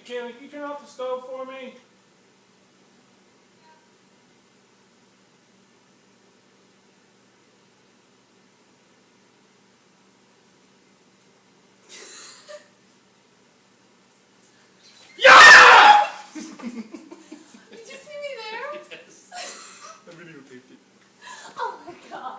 Kaylee, can you turn off the stove for me? Did you see me there? Yes. I videotaped it. Oh my god.